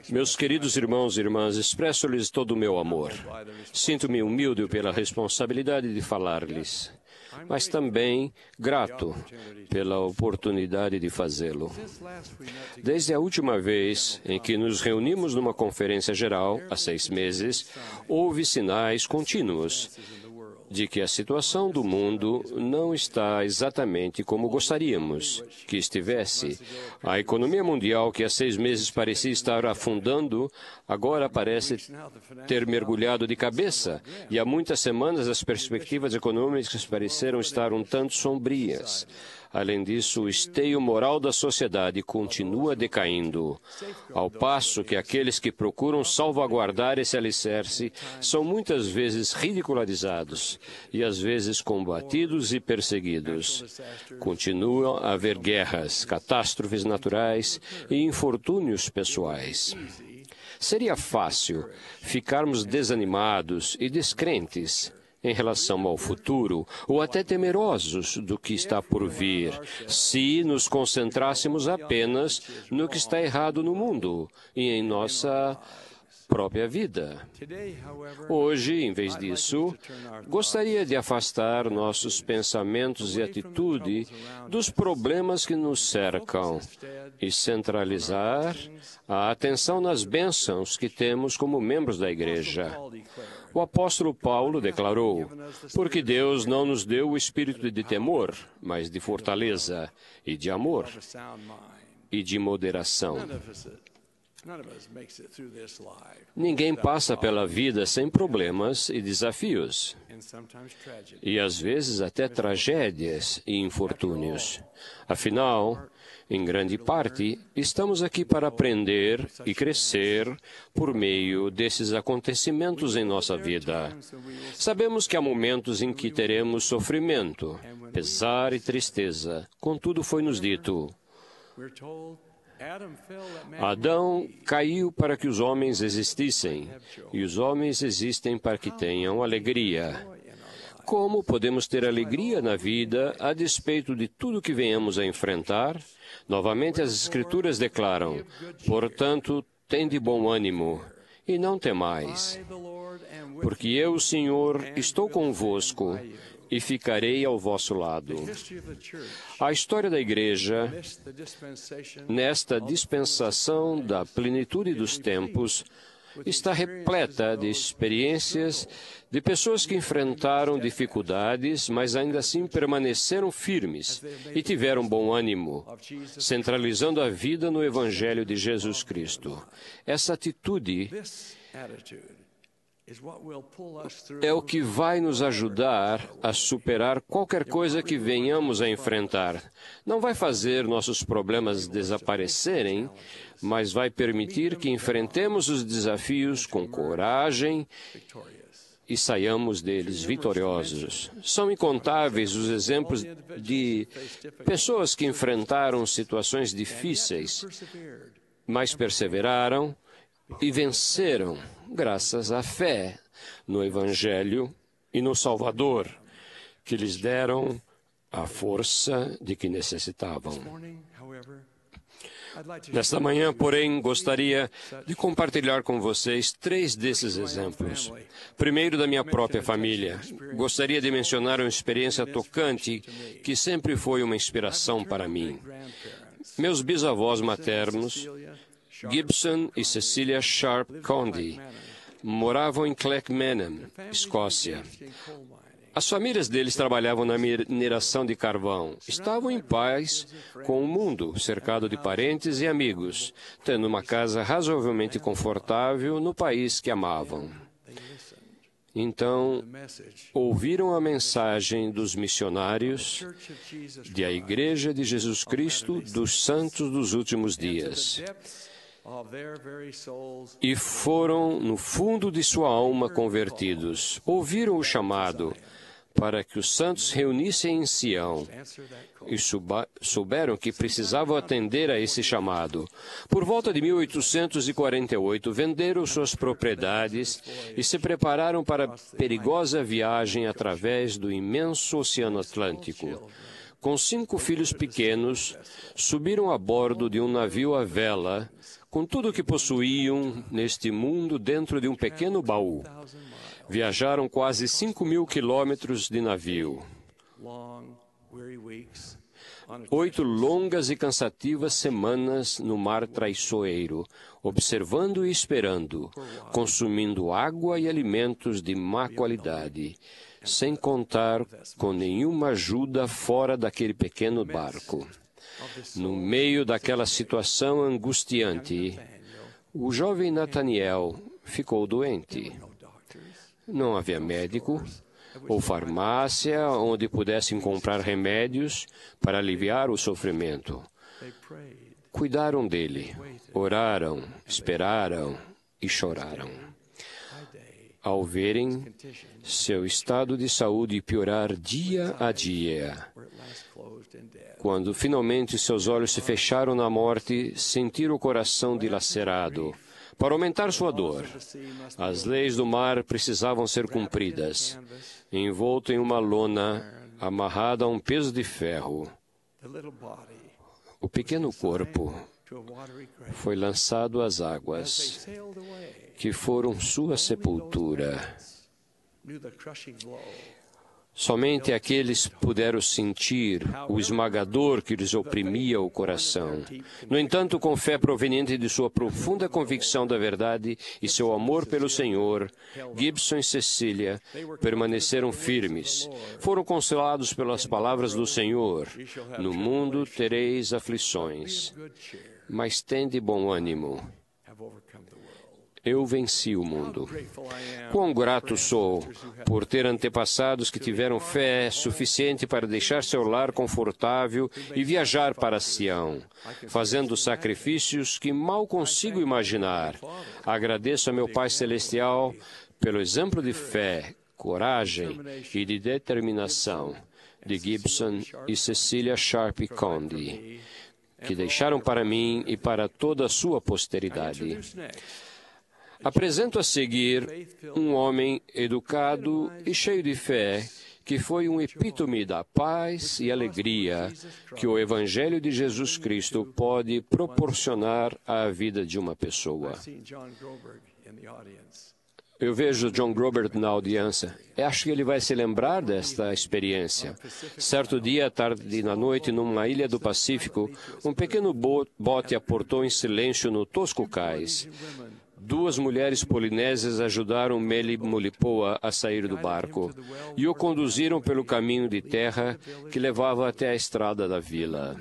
Meus queridos irmãos e irmãs, expresso-lhes todo o meu amor. Sinto-me humilde pela responsabilidade de falar-lhes, mas também grato pela oportunidade de fazê-lo. Desde a última vez em que nos reunimos numa conferência geral, há 6 meses, houve sinais contínuos de que a situação do mundo não está exatamente como gostaríamos que estivesse. A economia mundial, que há 6 meses parecia estar afundando, agora parece ter mergulhado de cabeça, e há muitas semanas as perspectivas econômicas pareceram estar um tanto sombrias. Além disso, o esteio moral da sociedade continua decaindo, ao passo que aqueles que procuram salvaguardar esse alicerce são muitas vezes ridicularizados e às vezes combatidos e perseguidos. Continuam a haver guerras, catástrofes naturais e infortúnios pessoais. Seria fácil ficarmos desanimados e descrentes em relação ao futuro, ou até temerosos do que está por vir, se nos concentrássemos apenas no que está errado no mundo e em nossa própria vida. Hoje, em vez disso, gostaria de afastar nossos pensamentos e atitude dos problemas que nos cercam e centralizar a atenção nas bênçãos que temos como membros da Igreja. O apóstolo Paulo declarou: porque Deus não nos deu o espírito de temor, mas de fortaleza e de amor e de moderação. Ninguém passa pela vida sem problemas e desafios, e às vezes até tragédias e infortúnios. Afinal, em grande parte, estamos aqui para aprender e crescer por meio desses acontecimentos em nossa vida. Sabemos que há momentos em que teremos sofrimento, pesar e tristeza. Contudo, foi-nos dito: Adão caiu para que os homens existissem, e os homens existem para que tenham alegria. Como podemos ter alegria na vida a despeito de tudo que venhamos a enfrentar? Novamente, as Escrituras declaram: portanto, tende bom ânimo e não temais, porque eu, o Senhor, estou convosco e ficarei ao vosso lado. A história da Igreja, nesta dispensação da plenitude dos tempos, está repleta de experiências de pessoas que enfrentaram dificuldades, mas ainda assim permaneceram firmes e tiveram bom ânimo, centralizando a vida no Evangelho de Jesus Cristo. Essa atitude é o que vai nos ajudar a superar qualquer coisa que venhamos a enfrentar. Não vai fazer nossos problemas desaparecerem, mas vai permitir que enfrentemos os desafios com coragem e saiamos deles vitoriosos. São incontáveis os exemplos de pessoas que enfrentaram situações difíceis, mas perseveraram e venceram graças à fé no Evangelho e no Salvador, que lhes deram a força de que necessitavam. Nesta manhã, porém, gostaria de compartilhar com vocês 3 desses exemplos. Primeiro, da minha própria família. Gostaria de mencionar uma experiência tocante que sempre foi uma inspiração para mim. Meus bisavós maternos, Gibson e Cecilia Sharp Condy, moravam em Clackmannan, Escócia. As famílias deles trabalhavam na mineração de carvão. Estavam em paz com o mundo, cercado de parentes e amigos, tendo uma casa razoavelmente confortável no país que amavam. Então, ouviram a mensagem dos missionários da Igreja de Jesus Cristo dos Santos dos Últimos Dias. E foram, no fundo de sua alma, convertidos. Ouviram o chamado para que os santos reunissem em Sião e souberam que precisavam atender a esse chamado. Por volta de 1848, venderam suas propriedades e se prepararam para a perigosa viagem através do imenso Oceano Atlântico. com 5 filhos pequenos, subiram a bordo de um navio à vela, com tudo o que possuíam neste mundo dentro de um pequeno baú. Viajaram quase 5.000 quilômetros de navio. 8 longas e cansativas semanas no mar traiçoeiro, observando e esperando, consumindo água e alimentos de má qualidade, sem contar com nenhuma ajuda fora daquele pequeno barco. No meio daquela situação angustiante, o jovem Nathaniel ficou doente. Não havia médico ou farmácia onde pudessem comprar remédios para aliviar o sofrimento. Cuidaram dele, oraram, esperaram e choraram. Ao verem seu estado de saúde piorar dia a dia, quando finalmente seus olhos se fecharam na morte, sentiram o coração dilacerado. Para aumentar sua dor, as leis do mar precisavam ser cumpridas. Envolto em uma lona, amarrada a um peso de ferro, o pequeno corpo foi lançado às águas, que foram sua sepultura. Somente aqueles puderam sentir o esmagador que lhes oprimia o coração. No entanto, com fé proveniente de sua profunda convicção da verdade e seu amor pelo Senhor, Gibson e Cecília permaneceram firmes. Foram consolados pelas palavras do Senhor: no mundo tereis aflições, mas tende bom ânimo. Eu venci o mundo. Quão grato sou por ter antepassados que tiveram fé suficiente para deixar seu lar confortável e viajar para Sião, fazendo sacrifícios que mal consigo imaginar. Agradeço a meu Pai Celestial pelo exemplo de fé, coragem e de determinação de Gibson e Cecília Sharp Conde, que deixaram para mim e para toda a sua posteridade. Apresento a seguir um homem educado e cheio de fé, que foi um epítome da paz e alegria que o Evangelho de Jesus Cristo pode proporcionar à vida de uma pessoa. Eu vejo John Grobert na audiência. Acho que ele vai se lembrar desta experiência. Certo dia, à tarde e na noite, numa ilha do Pacífico, um pequeno bote aportou em silêncio no tosco cais. 2 mulheres polinésias ajudaram Meli Molipoa a sair do barco e o conduziram pelo caminho de terra que levava até a estrada da vila.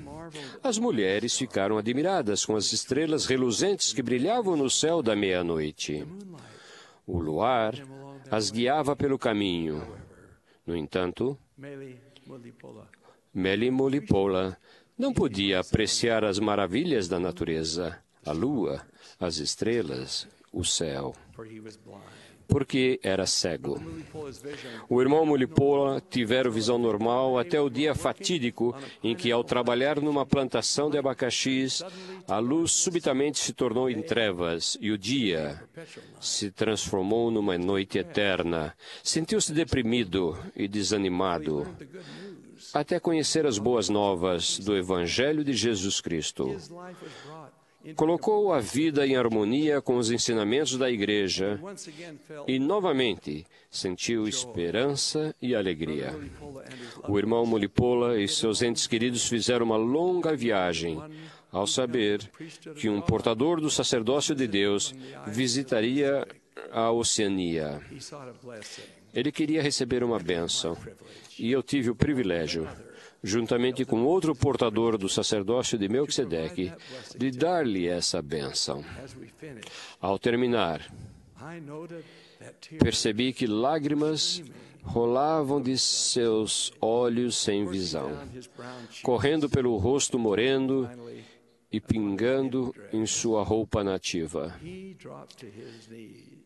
As mulheres ficaram admiradas com as estrelas reluzentes que brilhavam no céu da meia-noite. O luar as guiava pelo caminho. No entanto, Meli Molipoa não podia apreciar as maravilhas da natureza, a lua, as estrelas, o céu, porque era cego. O irmão Molipoa tivera visão normal até o dia fatídico em que, ao trabalhar numa plantação de abacaxis, a luz subitamente se tornou em trevas e o dia se transformou numa noite eterna. Sentiu-se deprimido e desanimado, até conhecer as boas novas do Evangelho de Jesus Cristo. Colocou a vida em harmonia com os ensinamentos da Igreja e, novamente, sentiu esperança e alegria. O irmão Molipoa e seus entes queridos fizeram uma longa viagem ao saber que um portador do sacerdócio de Deus visitaria a Oceania. Ele queria receber uma bênção, e eu tive o privilégio, juntamente com outro portador do sacerdócio de Melquisedeque, de dar-lhe essa bênção. Ao terminar, percebi que lágrimas rolavam de seus olhos sem visão, correndo pelo rosto moreno e pingando em sua roupa nativa.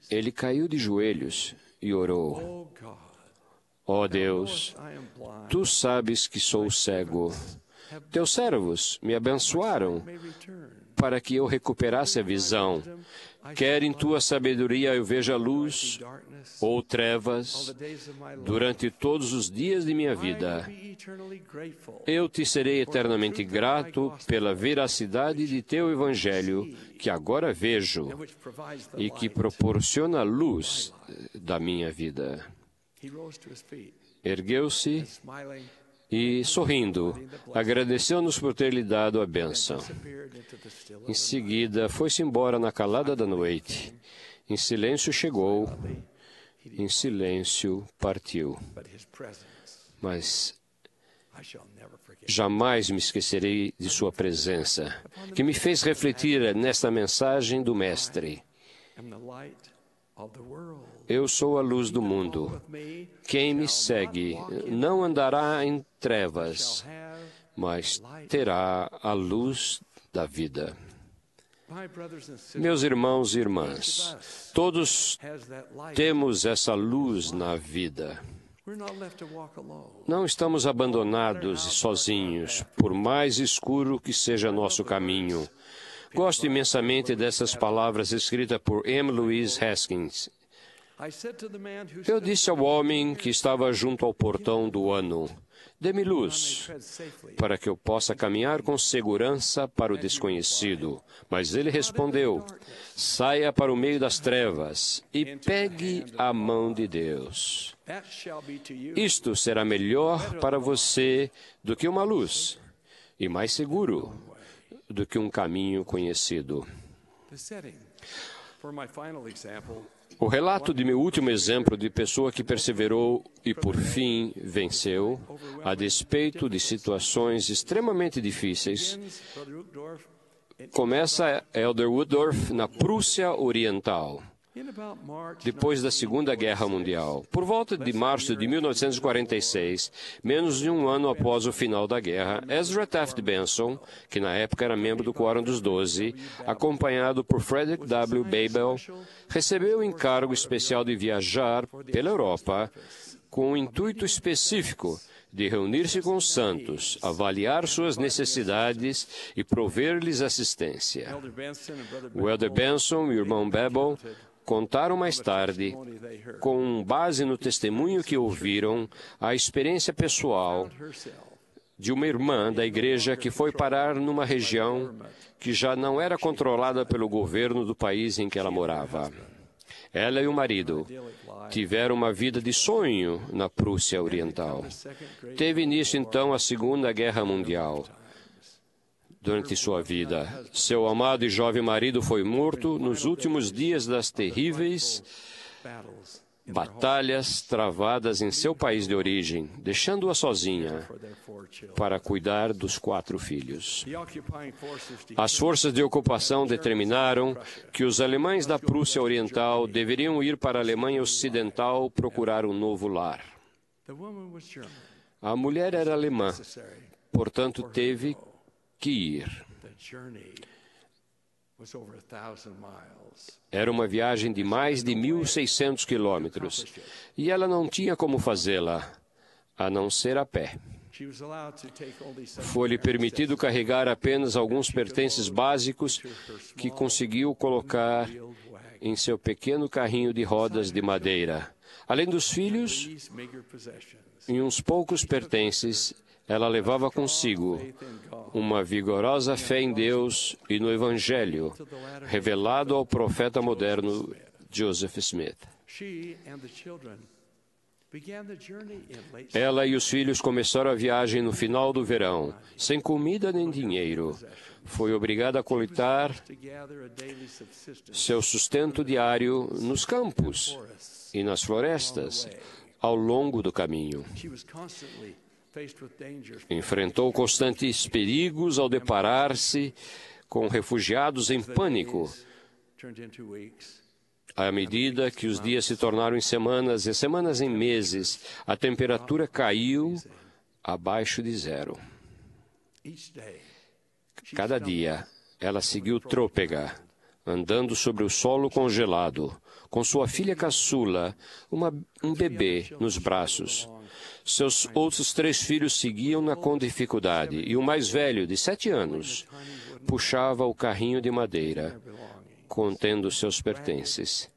Ele caiu de joelhos e orou: ó Deus, Tu sabes que sou cego. Teus servos me abençoaram para que eu recuperasse a visão. Quer em tua sabedoria eu veja luz ou trevas durante todos os dias de minha vida. Eu te serei eternamente grato pela veracidade de teu Evangelho, que agora vejo e que proporciona a luz da minha vida. Ergueu-se e, sorrindo, agradeceu-nos por ter lhe dado a bênção. Em seguida, foi-se embora na calada da noite. Em silêncio chegou, em silêncio partiu. Mas jamais me esquecerei de sua presença, que me fez refletir nesta mensagem do Mestre. Eu sou a luz do mundo. Quem me segue não andará em trevas, mas terá a luz da vida. Meus irmãos e irmãs, todos temos essa luz na vida. Não estamos abandonados e sozinhos, por mais escuro que seja nosso caminho. Gosto imensamente dessas palavras escritas por M. Louise Haskins. Eu disse ao homem que estava junto ao portão do ano: dê-me luz, para que eu possa caminhar com segurança para o desconhecido. Mas ele respondeu: saia para o meio das trevas e pegue a mão de Deus. Isto será melhor para você do que uma luz, e mais seguro do que um caminho conhecido. O relato de meu último exemplo de pessoa que perseverou e, por fim, venceu, a despeito de situações extremamente difíceis, começa em Elder Woodruff, na Prússia Oriental, depois da Segunda Guerra Mundial. Por volta de março de 1946, menos de um ano após o final da guerra, Ezra Taft Benson, que na época era membro do Quórum dos 12, acompanhado por Frederick W. Babel, recebeu o encargo especial de viajar pela Europa com o intuito específico de reunir-se com os santos, avaliar suas necessidades e prover-lhes assistência. O Elder Benson e o irmão Babel contaram mais tarde, com base no testemunho que ouviram, a experiência pessoal de uma irmã da igreja que foi parar numa região que já não era controlada pelo governo do país em que ela morava. Ela e o marido tiveram uma vida de sonho na Prússia Oriental. Teve início, então, a Segunda Guerra Mundial. Durante sua vida, seu amado e jovem marido foi morto nos últimos dias das terríveis batalhas travadas em seu país de origem, deixando-a sozinha para cuidar dos 4 filhos. As forças de ocupação determinaram que os alemães da Prússia Oriental deveriam ir para a Alemanha Ocidental procurar um novo lar. A mulher era alemã, portanto teve que ir. Era uma viagem de mais de 1.600 quilômetros e ela não tinha como fazê-la, a não ser a pé. Foi-lhe permitido carregar apenas alguns pertences básicos que conseguiu colocar em seu pequeno carrinho de rodas de madeira. Além dos filhos e uns poucos pertences, ela levava consigo uma vigorosa fé em Deus e no Evangelho, revelado ao profeta moderno Joseph Smith. Ela e os filhos começaram a viagem no final do verão, sem comida nem dinheiro. Foi obrigada a coletar seu sustento diário nos campos e nas florestas, ao longo do caminho. Enfrentou constantes perigos ao deparar-se com refugiados em pânico. À medida que os dias se tornaram em semanas e semanas em meses, a temperatura caiu abaixo de 0. Cada dia, ela seguiu trôpega, andando sobre o solo congelado, com sua filha caçula, um bebê, nos braços. Seus outros 3 filhos seguiam-na com dificuldade, e o mais velho, de 7 anos, puxava o carrinho de madeira, contendo seus pertences.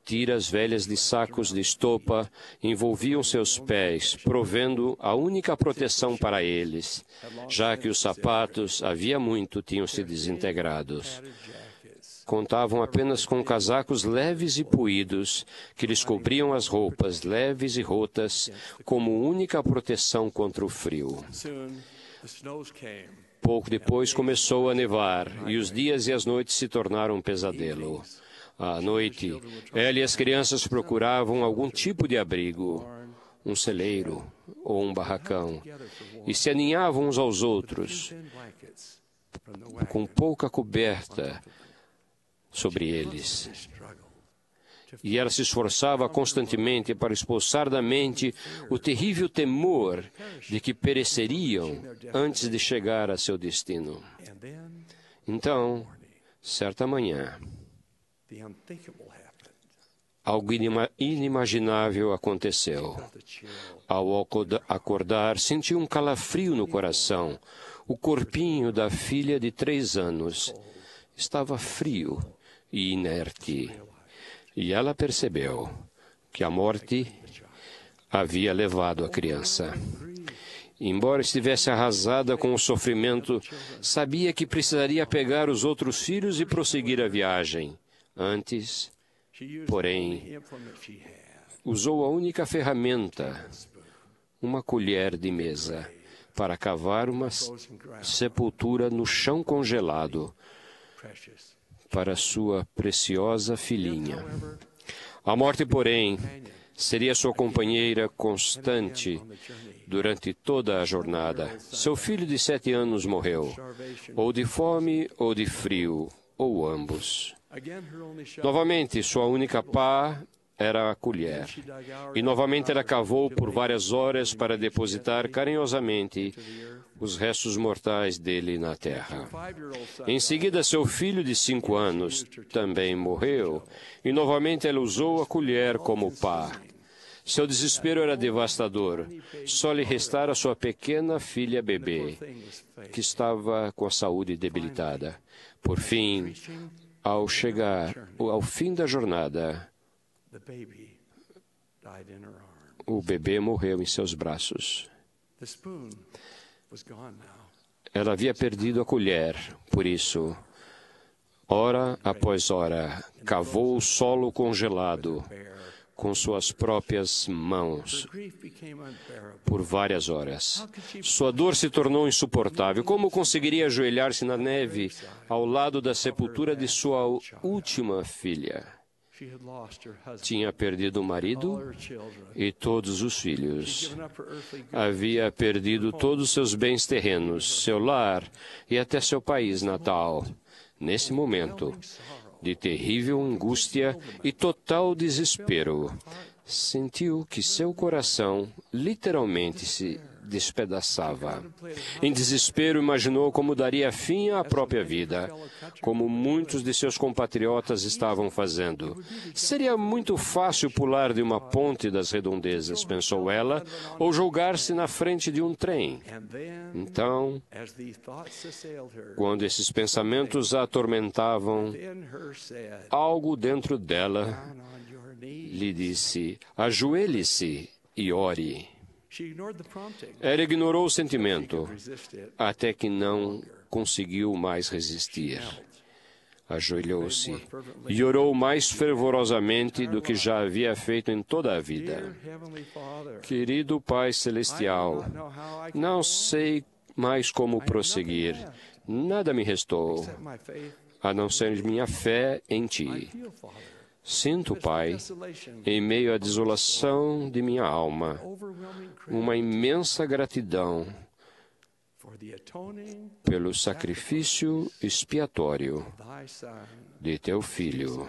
Tiras velhas de sacos de estopa envolviam seus pés, provendo a única proteção para eles, já que os sapatos havia muito tinham se desintegrados. Contavam apenas com casacos leves e puídos, que lhes cobriam as roupas leves e rotas, como única proteção contra o frio. Pouco depois começou a nevar, e os dias e as noites se tornaram um pesadelo. À noite, ela e as crianças procuravam algum tipo de abrigo, um celeiro ou um barracão, e se aninhavam uns aos outros, com pouca coberta sobre eles. E ela se esforçava constantemente para expulsar da mente o terrível temor de que pereceriam antes de chegar a seu destino. Então, certa manhã, algo inimaginável aconteceu. Ao acordar, sentiu um calafrio no coração. O corpinho da filha de 3 anos estava frio e inerte. E ela percebeu que a morte havia levado a criança. Embora estivesse arrasada com o sofrimento, sabia que precisaria pegar os outros filhos e prosseguir a viagem. Antes, porém, usou a única ferramenta, uma colher de mesa, para cavar uma sepultura no chão congelado para sua preciosa filhinha. A morte, porém, seria sua companheira constante durante toda a jornada. Seu filho de 7 anos morreu, ou de fome ou de frio, ou ambos. Novamente, sua única pá era a colher. E novamente ela cavou por várias horas para depositar carinhosamente os restos mortais dele na terra. Em seguida, seu filho de 5 anos também morreu, e novamente ela usou a colher como pá. Seu desespero era devastador. Só lhe restara sua pequena filha bebê, que estava com a saúde debilitada. Por fim, ao chegar ao fim da jornada, o bebê morreu em seus braços. Ela havia perdido a colher, por isso, hora após hora, cavou o solo congelado com suas próprias mãos por várias horas. Sua dor se tornou insuportável. Como conseguiria ajoelhar-se na neve ao lado da sepultura de sua última filha? Tinha perdido o marido e todos os filhos. Havia perdido todos os seus bens terrenos, seu lar e até seu país natal. Nesse momento de terrível angústia e total desespero, sentiu que seu coração literalmente se despedaçava. Em desespero, imaginou como daria fim à própria vida, como muitos de seus compatriotas estavam fazendo. Seria muito fácil pular de uma ponte das redondezas, pensou ela, ou jogar-se na frente de um trem. Então, quando esses pensamentos a atormentavam, algo dentro dela lhe disse: ajoelhe-se e ore. Ela ignorou o sentimento, até que não conseguiu mais resistir. Ajoelhou-se e orou mais fervorosamente do que já havia feito em toda a vida. Querido Pai Celestial, não sei mais como prosseguir. Nada me restou, a não ser minha fé em Ti. Sinto, Pai, em meio à desolação de minha alma, uma imensa gratidão pelo sacrifício expiatório de Teu Filho,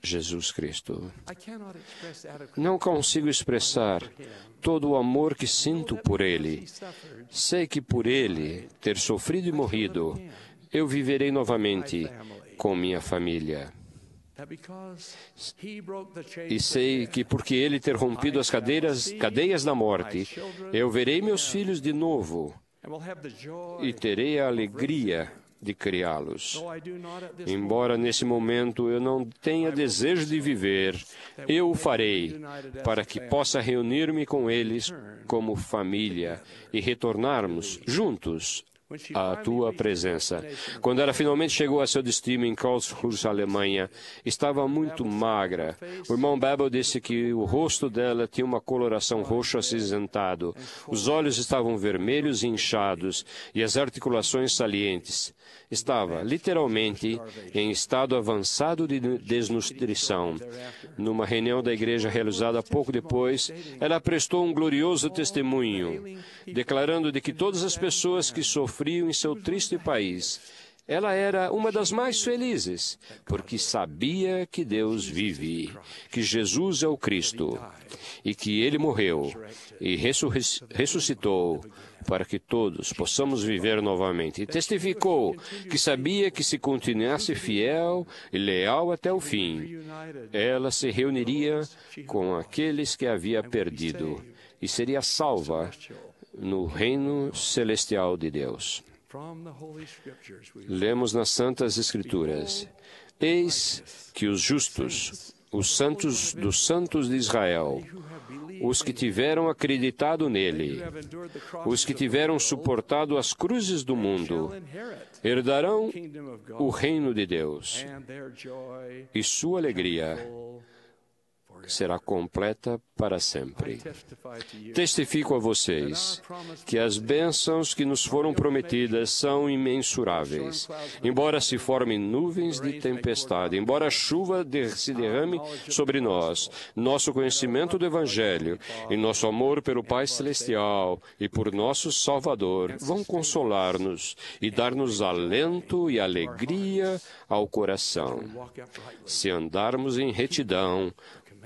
Jesus Cristo. Não consigo expressar todo o amor que sinto por Ele. Sei que por Ele ter sofrido e morrido, eu viverei novamente com minha família. E sei que porque Ele ter rompido as cadeias da morte, eu verei meus filhos de novo e terei a alegria de criá-los. Embora nesse momento eu não tenha desejo de viver, eu o farei para que possa reunir-me com eles como família e retornarmos juntos à tua presença. Quando ela finalmente chegou a seu destino em Karlsruhe, Alemanha, estava muito magra. O irmão Babel disse que o rosto dela tinha uma coloração roxo acinzentado. Os olhos estavam vermelhos e inchados e as articulações salientes. Estava, literalmente, em estado avançado de desnutrição. Numa reunião da igreja realizada pouco depois, ela prestou um glorioso testemunho, declarando de que todas as pessoas que sofriam em seu triste país, ela era uma das mais felizes, porque sabia que Deus vive, que Jesus é o Cristo, e que Ele morreu e ressuscitou para que todos possamos viver novamente. E testificou que sabia que se continuasse fiel e leal até o fim, ela se reuniria com aqueles que havia perdido e seria salva no reino celestial de Deus. Lemos nas Santas Escrituras: eis que os justos, os santos dos santos de Israel, os que tiveram acreditado nele, os que tiveram suportado as cruzes do mundo, herdarão o reino de Deus, e sua alegria será completa para sempre. Testifico a vocês que as bênçãos que nos foram prometidas são imensuráveis. Embora se formem nuvens de tempestade, embora a chuva se derrame sobre nós, nosso conhecimento do Evangelho e nosso amor pelo Pai Celestial e por nosso Salvador vão consolar-nos e dar-nos alento e alegria ao coração, se andarmos em retidão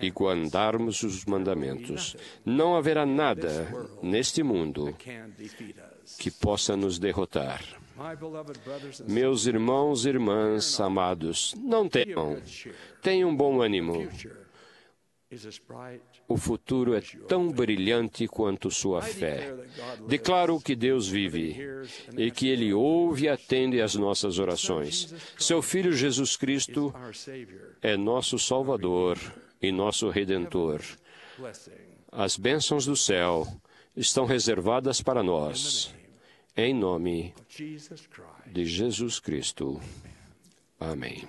e guardarmos os mandamentos. Não haverá nada neste mundo que possa nos derrotar. Meus irmãos e irmãs amados, não temam. Tenham bom ânimo. O futuro é tão brilhante quanto sua fé. Declaro que Deus vive e que Ele ouve e atende às nossas orações. Seu Filho Jesus Cristo é nosso Salvador e nosso Redentor. As bênçãos do céu estão reservadas para nós, em nome de Jesus Cristo. Amém.